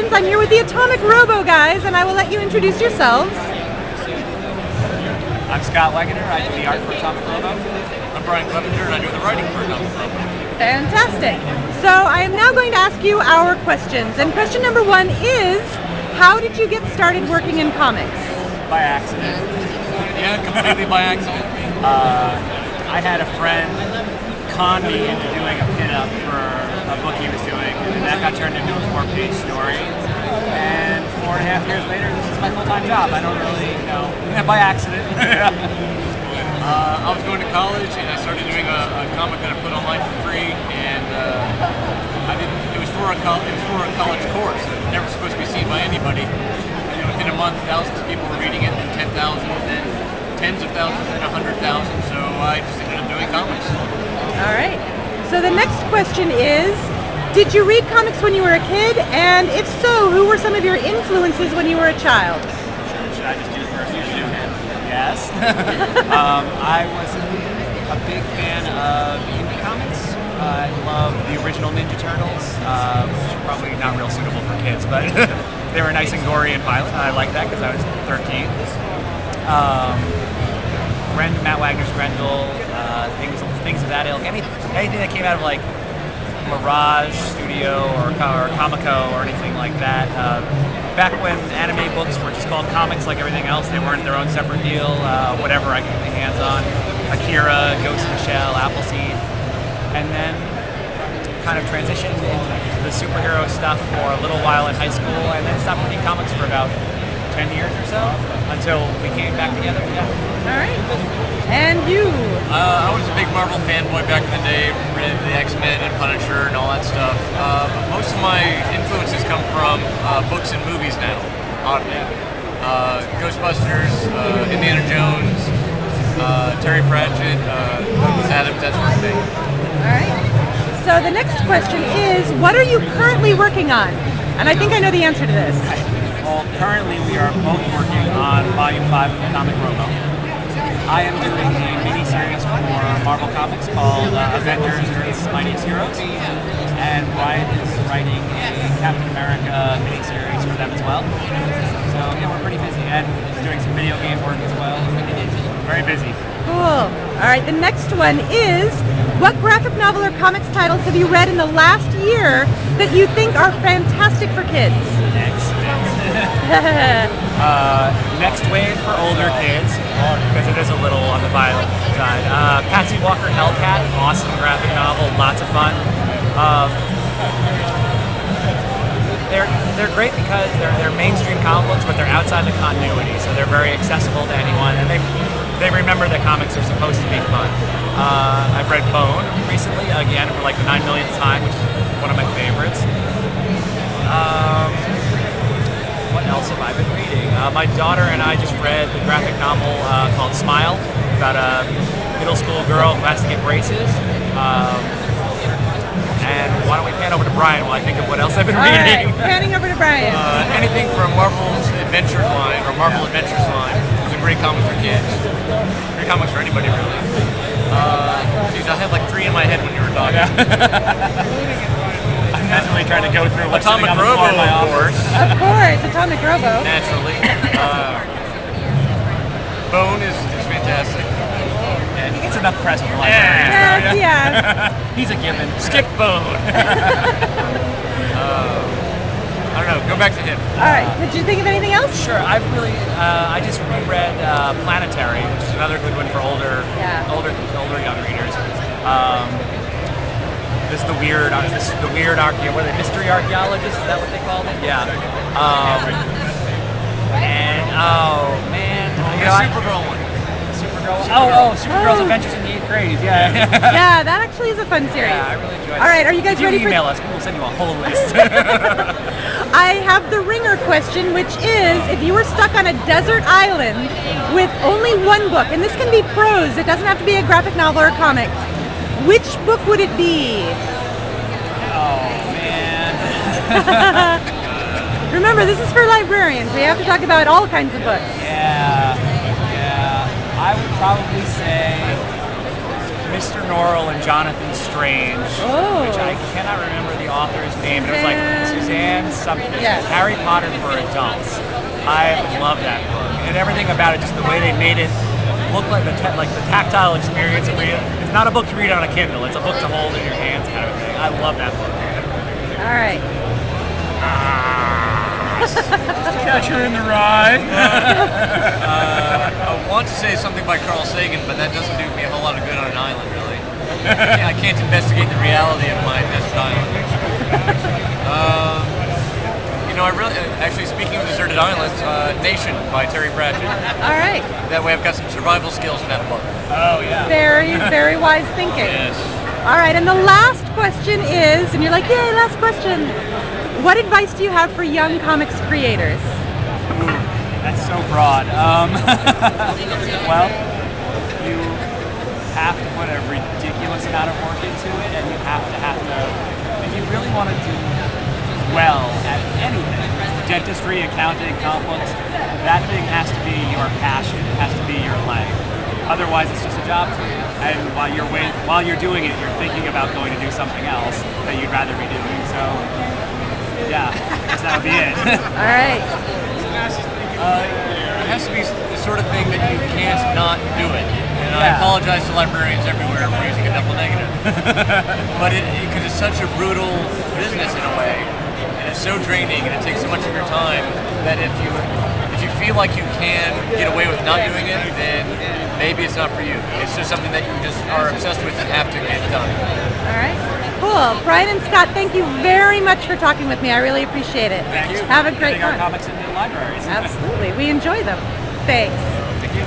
questions. I'm here with the Atomic Robo guys, and I will let you introduce yourselves. I'm Scott Wegener, I do the art for Atomic Robo. I'm Brian Clevinger, and I do the writing for Atomic Robo. Fantastic. So I am now going to ask you our questions. And question number one is, how did you get started working in comics? By accident. Yeah, completely by accident. I had a friend con me into doing a pinup for a book he was doing, and that got turned into a 4-page story. And 4.5 years later, this is my full-time job. I don't really, by accident. I was going to college, and I started doing a comic that I put online for free, and it was for a college course. It was never supposed to be seen by anybody. And within a month, thousands of people were reading it, and 10,000, then tens of thousands, and 100,000. So I just ended up doing comics. All right. So the next question is, did you read comics when you were a kid? And if so, who were some of your influences when you were a child? Should I just do the first issue? Yes. I was a big fan of indie comics. I love the original Ninja Turtles, which are probably not real suitable for kids, but they were nice and gory and violent. I liked that because I was 13. Matt Wagner's Grendel, things of that ilk. Anything that came out of like Mirage Studio or Comico or anything like that. Back when anime books were just called comics like everything else, they weren't their own separate deal. Whatever I could get my hands on. Akira, Ghost in the Shell, Appleseed. And then kind of transitioned into the superhero stuff for a little while in high school, and then stopped reading comics for about 10 years or so, until we came back together. Yeah. All right. And you? I was a big Marvel fanboy back in the day, read the X-Men and Punisher and all that stuff. Most of my influences come from books and movies now, oddly. Ghostbusters, Indiana Jones, Terry Pratchett, Douglas Adams, that sort of thing. All right. So the next question is, what are you currently working on? And I think I know the answer to this. Well, currently we are both working on Volume 5 of Atomic Robo. I am doing a mini-series for Marvel Comics called Avengers Earth's Mightiest Heroes, and Brian is writing a Captain America mini-series for them as well. So yeah, we're pretty busy, and he's doing some video game work as well. Very busy. Cool. All right, the next one is, what graphic novel or comics titles have you read in the last year that you think are fantastic for kids? Next Wave for older kids, because it is a little on the violent side. Patsy Walker Hellcat, awesome graphic novel, lots of fun. They're great because they're mainstream comic books, but they're outside the continuity, so they're very accessible to anyone, and they remember that comics are supposed to be fun. I've read Bone recently, again for like the 9 millionth time, which is one of my favorites. What else have I been reading? My daughter and I just read the graphic novel called Smile, about a middle school girl who has to get braces. And why don't we pan over to Brian while I think of what else I've been reading? All right, panning over to Brian. Anything from Marvel's Adventures line, or Marvel Adventures line, is a great comic for kids. Great comics for anybody, really. Geez, I had like 3 in my head when you were talking. I'm mentally trying to go through what's Atomic Robo, of course. Of course, Atomic Robo. Naturally. Bone is fantastic. Yeah, he gets enough press from the library. Yes. He's a given. Skip Bone. I don't know. Go back to him. All right. Did you think of anything else? Sure. I just reread Planetary, which is another good one for older young readers. This is the weird mystery archaeologist. Is that what they called it? Yeah. And oh man, Supergirl one. Supergirl's Adventures in the 8th Grade. Yeah. Yeah, that actually is a fun series. Yeah, I really enjoyed it. All right, are you guys ready for? Email us. We'll send you a whole list. I have the ringer question, which is, if you were stuck on a desert island with only one book, and this can be prose, it doesn't have to be a graphic novel or comic, which book would it be? Oh man. Remember, this is for librarians. We have to talk about all kinds of books. Yeah. I would probably say Mr. Norrell and Jonathan Strange, which I cannot remember the author's name, but it was like Suzanne something. Yes. Harry Potter for adults. I love that book, and everything about it, just the way they made it look like the tactile experience of reading. It's not a book to read on a Kindle; it's a book to hold in your hands, kind of thing. I love that book. All right. Catcher in the Rye. I want to say something by Carl Sagan, but that doesn't do me a whole lot of good on an island, really. I can't investigate the reality of my desert island. I really, actually, speaking of deserted islands, Nation by Terry Pratchett. All right. That way I've got some survival skills in that book. Oh yeah. Very, very wise thinking. Yes. All right, and the last question is, and you're like, yay, last question. What advice do you have for young comics creators? Ooh, that's so broad. Well, you have to put a ridiculous amount of work into it, and you have to, if you really want to do well at anything, dentistry, accounting, comic books, that thing has to be your passion. It has to be your life. Otherwise, it's just a job to you. And while you're doing it, you're thinking about going to do something else that you'd rather be doing. So, yeah, I guess that would be it. All right. It has to be the sort of thing that you can't not do it. And I apologize to librarians everywhere for using a double negative. But because it's such a brutal business in a way, and it's so draining, and it takes so much of your time, that if you feel like you can get away with not doing it, then maybe it's not for you. It's just something that you just are obsessed with and have to get done. All right. Cool. Brian and Scott, thank you very much for talking with me. I really appreciate it. Thank you. Have a great Getting our one. comics into the libraries. Absolutely. We enjoy them. Thanks. Thank you.